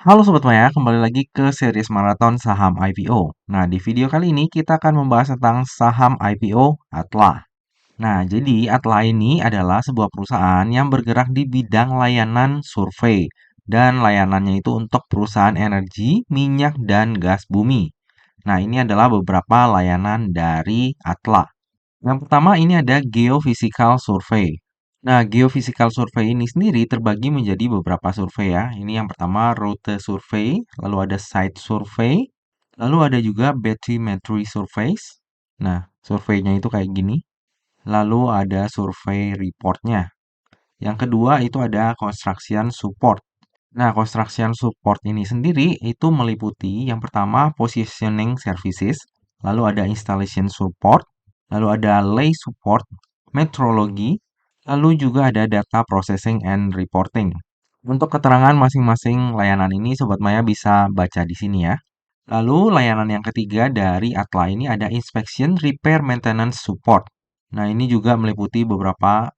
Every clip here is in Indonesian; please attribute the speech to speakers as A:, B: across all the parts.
A: Halo Sobat Maya, kembali lagi ke series maraton saham IPO. Nah, di video kali ini kita akan membahas tentang saham IPO Atla. Nah, jadi Atla ini adalah sebuah perusahaan yang bergerak di bidang layanan survei. Dan layanannya itu untuk perusahaan energi, minyak, dan gas bumi. Nah, ini adalah beberapa layanan dari Atla. Yang pertama ini ada geophysical survey. Nah, geophysical survey ini sendiri terbagi menjadi beberapa survei ya. Ini yang pertama rute survey, lalu ada site survey, lalu ada juga bathymetry surveys. Nah, surveinya itu kayak gini. Lalu ada survei reportnya. Yang kedua itu ada construction support. Nah, construction support ini sendiri itu meliputi yang pertama positioning services, lalu ada installation support, lalu ada lay support, metrologi, lalu juga ada data processing and reporting. Untuk keterangan masing-masing layanan ini Sobat Maya bisa baca di sini ya. Lalu layanan yang ketiga dari Atla ini ada inspection, repair, maintenance, support. Nah, ini juga meliputi beberapa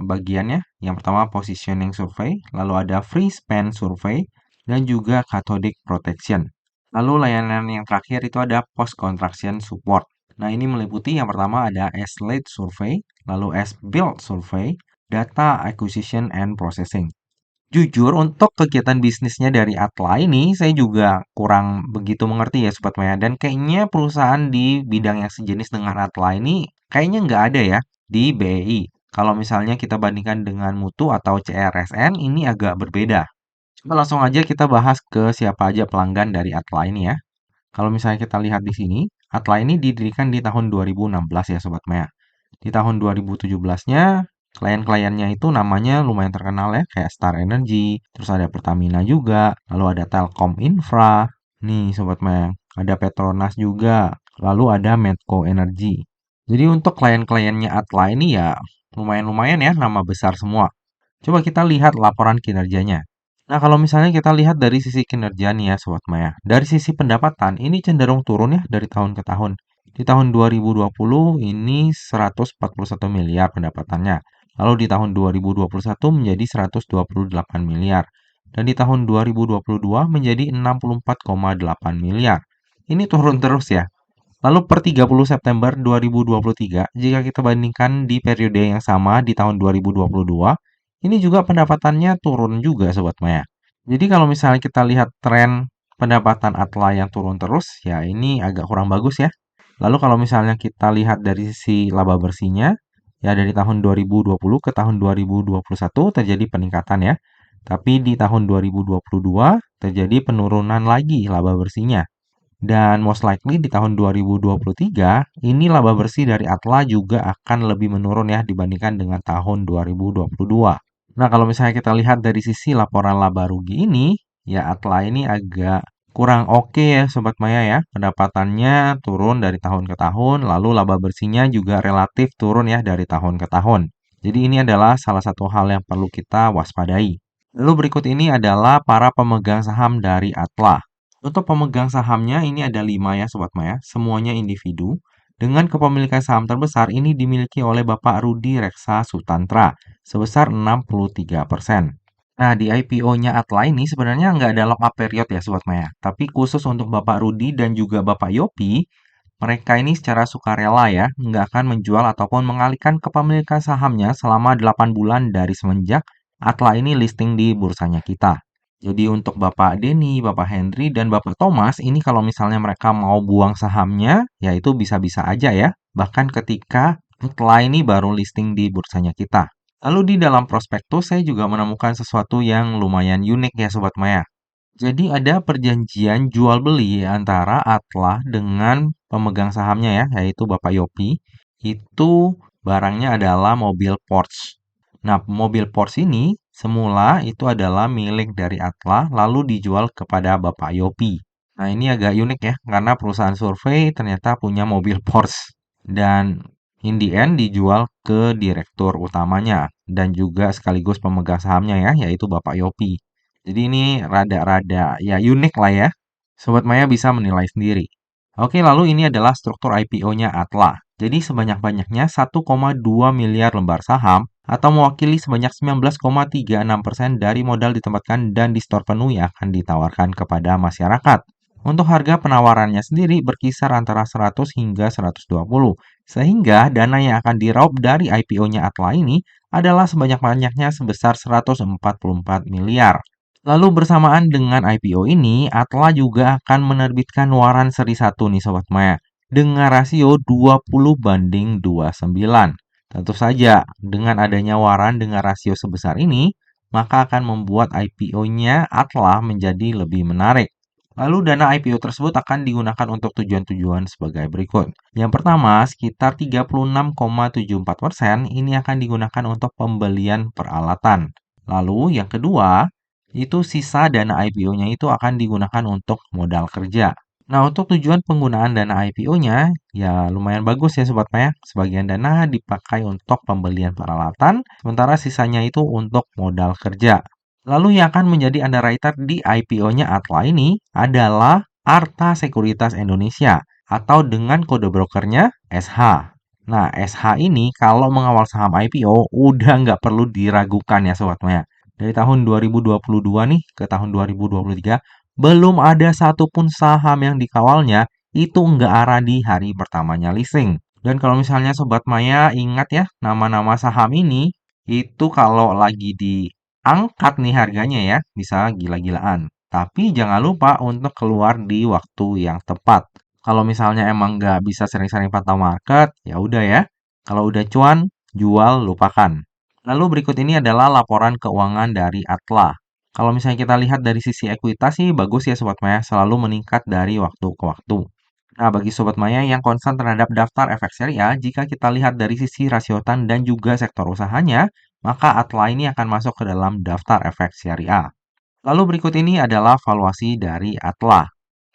A: bagiannya. Yang pertama positioning survey, lalu ada free span survey, dan juga cathodic protection. Lalu layanan yang terakhir itu ada post construction support. Nah, ini meliputi yang pertama ada as-late survey, lalu as-built survey, data acquisition and processing. Jujur, untuk kegiatan bisnisnya dari Atla ini, saya juga kurang begitu mengerti ya Sobat Maya. Dan kayaknya perusahaan di bidang yang sejenis dengan Atla ini, kayaknya nggak ada ya di BEI. Kalau misalnya kita bandingkan dengan Mutu atau CRSN, ini agak berbeda. Coba langsung aja kita bahas ke siapa aja pelanggan dari Atla ini ya. Kalau misalnya kita lihat di sini, Atla ini didirikan di tahun 2016 ya Sobat Maya. Di tahun 2017-nya, klien-kliennya itu namanya lumayan terkenal ya, kayak Star Energy, terus ada Pertamina juga, lalu ada Telkom Infra, nih Sobat Maya, ada Petronas juga, lalu ada Medco Energy. Jadi untuk klien-kliennya Atla ini ya lumayan-lumayan ya, nama besar semua. Coba kita lihat laporan kinerjanya. Nah, kalau misalnya kita lihat dari sisi kinerja nih ya, Sobat Maya. Dari sisi pendapatan, ini cenderung turun ya dari tahun ke tahun. Di tahun 2020 ini 141 miliar pendapatannya. Lalu di tahun 2021 menjadi 128 miliar. Dan di tahun 2022 menjadi 64,8 miliar. Ini turun terus ya. Lalu per 30 September 2023, jika kita bandingkan di periode yang sama di tahun 2022, ini juga pendapatannya turun juga Sobat Maya. Jadi kalau misalnya kita lihat tren pendapatan Atla yang turun terus, ya ini agak kurang bagus ya. Lalu kalau misalnya kita lihat dari sisi laba bersihnya, ya dari tahun 2020 ke tahun 2021 terjadi peningkatan ya. Tapi di tahun 2022 terjadi penurunan lagi laba bersihnya. Dan most likely di tahun 2023, ini laba bersih dari Atla juga akan lebih menurun ya dibandingkan dengan tahun 2022. Nah, kalau misalnya kita lihat dari sisi laporan laba rugi ini, ya Atla ini agak kurang oke ya Sobat Maya ya. Pendapatannya turun dari tahun ke tahun, lalu laba bersihnya juga relatif turun ya dari tahun ke tahun. Jadi ini adalah salah satu hal yang perlu kita waspadai. Lalu berikut ini adalah para pemegang saham dari Atla. Untuk pemegang sahamnya ini ada 5 ya Sobat Maya, semuanya individu. Dengan kepemilikan saham terbesar ini dimiliki oleh Bapak Rudi Reksa Sutantra sebesar 63%. Nah, di IPO-nya Atla ini sebenarnya nggak ada lock-up period ya Sobat Maya. Tapi khusus untuk Bapak Rudi dan juga Bapak Yopi, mereka ini secara sukarela ya, nggak akan menjual ataupun mengalihkan kepemilikan sahamnya selama 8 bulan dari semenjak Atla ini listing di bursanya kita. Jadi untuk Bapak Denny, Bapak Henry, dan Bapak Thomas, ini kalau misalnya mereka mau buang sahamnya, ya itu bisa-bisa aja ya. Bahkan ketika Atla ini baru listing di bursanya kita. Lalu di dalam prospektus saya juga menemukan sesuatu yang lumayan unik ya Sobat Maya. Jadi ada perjanjian jual beli antara Atla dengan pemegang sahamnya ya, yaitu Bapak Yopi. Itu barangnya adalah mobil Porsche. Nah, mobil Porsche ini semula itu adalah milik dari Atla lalu dijual kepada Bapak Yopi. Nah, ini agak unik ya, karena perusahaan survei ternyata punya mobil Porsche. Dan in the end dijual ke direktur utamanya dan juga sekaligus pemegang sahamnya ya, yaitu Bapak Yopi. Jadi ini rada-rada ya unik lah ya. Sobat Maya bisa menilai sendiri. Oke, lalu ini adalah struktur IPO-nya Atla. Jadi sebanyak-banyaknya 1,2 miliar lembar saham atau mewakili sebanyak 19,36% dari modal ditempatkan dan di store penuh yang akan ditawarkan kepada masyarakat. Untuk harga penawarannya sendiri berkisar antara 100 hingga 120, sehingga dana yang akan diraup dari IPO-nya Atla ini adalah sebanyak-banyaknya sebesar 144 miliar. Lalu bersamaan dengan IPO ini, Atla juga akan menerbitkan waran seri 1 nih Sobat Maya dengan rasio 20:29. Tentu saja, dengan adanya waran dengan rasio sebesar ini, maka akan membuat IPO-nya Atla menjadi lebih menarik. Lalu dana IPO tersebut akan digunakan untuk tujuan-tujuan sebagai berikut. Yang pertama, sekitar 36,74% ini akan digunakan untuk pembelian peralatan. Lalu yang kedua, itu sisa dana IPO-nya itu akan digunakan untuk modal kerja. Nah, untuk tujuan penggunaan dana IPO-nya, ya lumayan bagus ya Sobat Maya. Sebagian dana dipakai untuk pembelian peralatan, sementara sisanya itu untuk modal kerja. Lalu yang akan menjadi underwriter di IPO-nya Atla ini adalah Arta Sekuritas Indonesia atau dengan kode brokernya SH. Nah, SH ini kalau mengawal saham IPO udah nggak perlu diragukan ya Sobat Maya. Dari tahun 2022 nih ke tahun 2023, belum ada satupun saham yang dikawalnya itu nggak arah di hari pertamanya listing. Dan kalau misalnya Sobat Maya ingat ya, nama-nama saham ini itu kalau lagi diangkat nih harganya ya, bisa gila-gilaan. Tapi jangan lupa untuk keluar di waktu yang tepat. Kalau misalnya emang nggak bisa sering-sering pantau market, ya udah ya. Kalau udah cuan, jual, lupakan. Lalu berikut ini adalah laporan keuangan dari Atla. Kalau misalnya kita lihat dari sisi ekuitas sih bagus ya Sobat Maya, selalu meningkat dari waktu ke waktu. Nah, bagi Sobat Maya yang konsen terhadap daftar efek syariah, jika kita lihat dari sisi rasiotan dan juga sektor usahanya, maka Atla ini akan masuk ke dalam daftar efek syariah. Lalu berikut ini adalah valuasi dari Atla.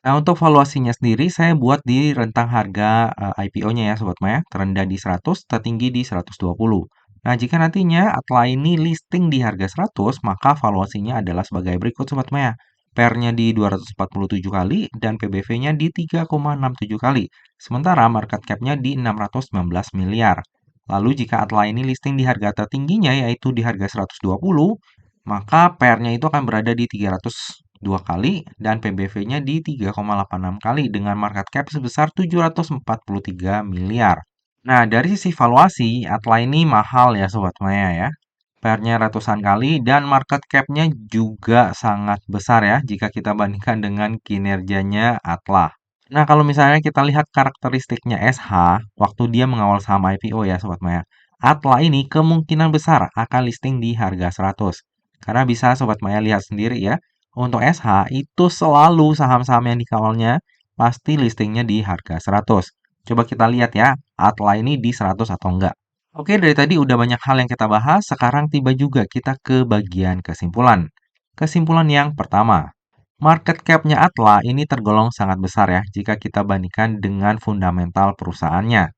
A: Nah, untuk valuasinya sendiri saya buat di rentang harga IPO-nya ya Sobat Maya, terendah di 100, tertinggi di 120. Nah, jika nantinya Atla ini listing di harga 100, maka valuasinya adalah sebagai berikut Sobat Maya. PER-nya di 247 kali dan PBV-nya di 3,67 kali. Sementara market cap-nya di 619 miliar. Lalu jika Atla ini listing di harga tertingginya yaitu di harga 120, maka PER-nya itu akan berada di 302 kali dan PBV-nya di 3,86 kali dengan market cap sebesar 743 miliar. Nah, dari sisi valuasi, Atla ini mahal ya Sobat Maya ya. PER-nya ratusan kali dan market cap-nya juga sangat besar ya jika kita bandingkan dengan kinerjanya Atla. Nah, kalau misalnya kita lihat karakteristiknya SH waktu dia mengawal saham IPO ya Sobat Maya. Atla ini kemungkinan besar akan listing di harga 100. Karena bisa Sobat Maya lihat sendiri ya, untuk SH itu selalu saham-saham yang dikawalnya pasti listingnya di harga 100. Coba kita lihat ya, Atla ini di 100 atau enggak. Oke, dari tadi udah banyak hal yang kita bahas, sekarang tiba juga kita ke bagian kesimpulan. Kesimpulan yang pertama, market cap-nya Atla ini tergolong sangat besar ya jika kita bandingkan dengan fundamental perusahaannya.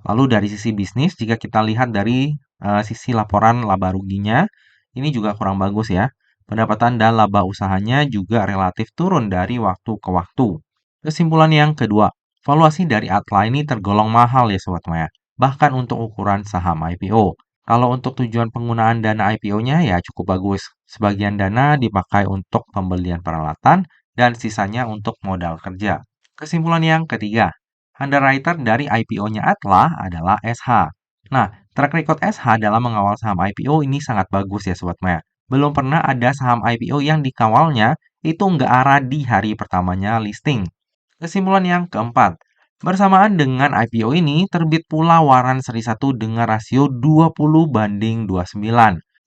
A: Lalu dari sisi bisnis, jika kita lihat dari sisi laporan laba ruginya, ini juga kurang bagus ya. Pendapatan dan laba usahanya juga relatif turun dari waktu ke waktu. Kesimpulan yang kedua, valuasi dari Atla ini tergolong mahal ya Sobat Maya, bahkan untuk ukuran saham IPO. Kalau untuk tujuan penggunaan dana IPO-nya ya cukup bagus. Sebagian dana dipakai untuk pembelian peralatan dan sisanya untuk modal kerja. Kesimpulan yang ketiga, underwriter dari IPO-nya Atla adalah SH. Nah, track record SH dalam mengawal saham IPO ini sangat bagus ya Sobat Maya. Belum pernah ada saham IPO yang dikawalnya itu nggak arah di hari pertamanya listing. Kesimpulan yang keempat, bersamaan dengan IPO ini terbit pula waran seri 1 dengan rasio 20:29.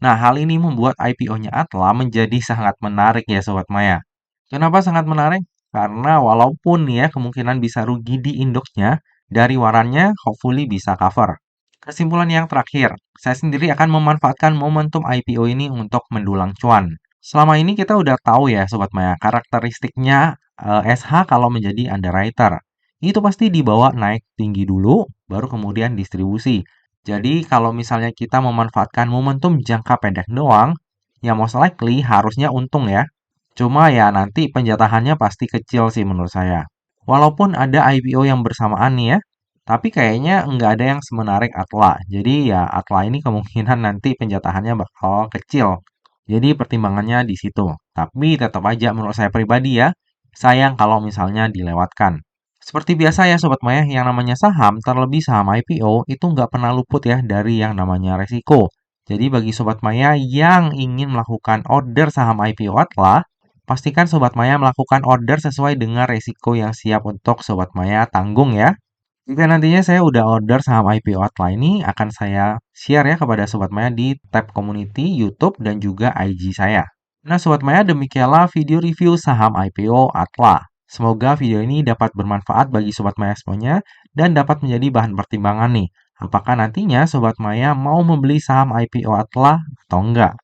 A: Nah, hal ini membuat IPO-nya Atla menjadi sangat menarik ya Sobat Maya. Kenapa sangat menarik? Karena walaupun ya kemungkinan bisa rugi di indeksnya, dari warannya hopefully bisa cover. Kesimpulan yang terakhir, saya sendiri akan memanfaatkan momentum IPO ini untuk mendulang cuan. Selama ini kita udah tahu ya Sobat Maya, karakteristiknya SH kalau menjadi underwriter. Itu pasti dibawa naik tinggi dulu, baru kemudian distribusi. Jadi kalau misalnya kita memanfaatkan momentum jangka pendek doang, ya most likely harusnya untung ya. Cuma ya nanti penjatahannya pasti kecil sih menurut saya. Walaupun ada IPO yang bersamaan nih ya, Tapi kayaknya nggak ada yang semenarik Atla. Jadi ya Atla ini kemungkinan nanti penjatahannya bakal kecil. Jadi pertimbangannya di situ. Tapi tetap aja menurut saya pribadi ya, sayang kalau misalnya dilewatkan. Seperti biasa ya Sobat Maya, yang namanya saham, terlebih saham IPO, itu nggak pernah luput ya dari yang namanya resiko. Jadi bagi Sobat Maya yang ingin melakukan order saham IPO Atla, pastikan Sobat Maya melakukan order sesuai dengan resiko yang siap untuk Sobat Maya tanggung ya. Jika nantinya saya udah order saham IPO Atla ini, akan saya share ya kepada Sobat Maya di tab community, YouTube, dan juga IG saya. Nah, Sobat Maya, demikianlah video review saham IPO Atla. Semoga video ini dapat bermanfaat bagi Sobat Maya semuanya dan dapat menjadi bahan pertimbangan nih. Apakah nantinya Sobat Maya mau membeli saham IPO Atla atau enggak?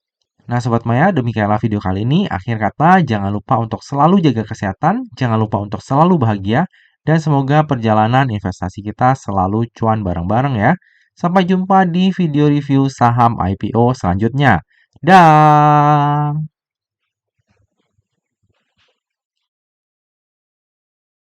A: Nah, Sobat Maya, demikianlah video kali ini. Akhir kata, jangan lupa untuk selalu jaga kesehatan, jangan lupa untuk selalu bahagia, dan semoga perjalanan investasi kita selalu cuan bareng-bareng ya. Sampai jumpa di video review saham IPO selanjutnya. Dah.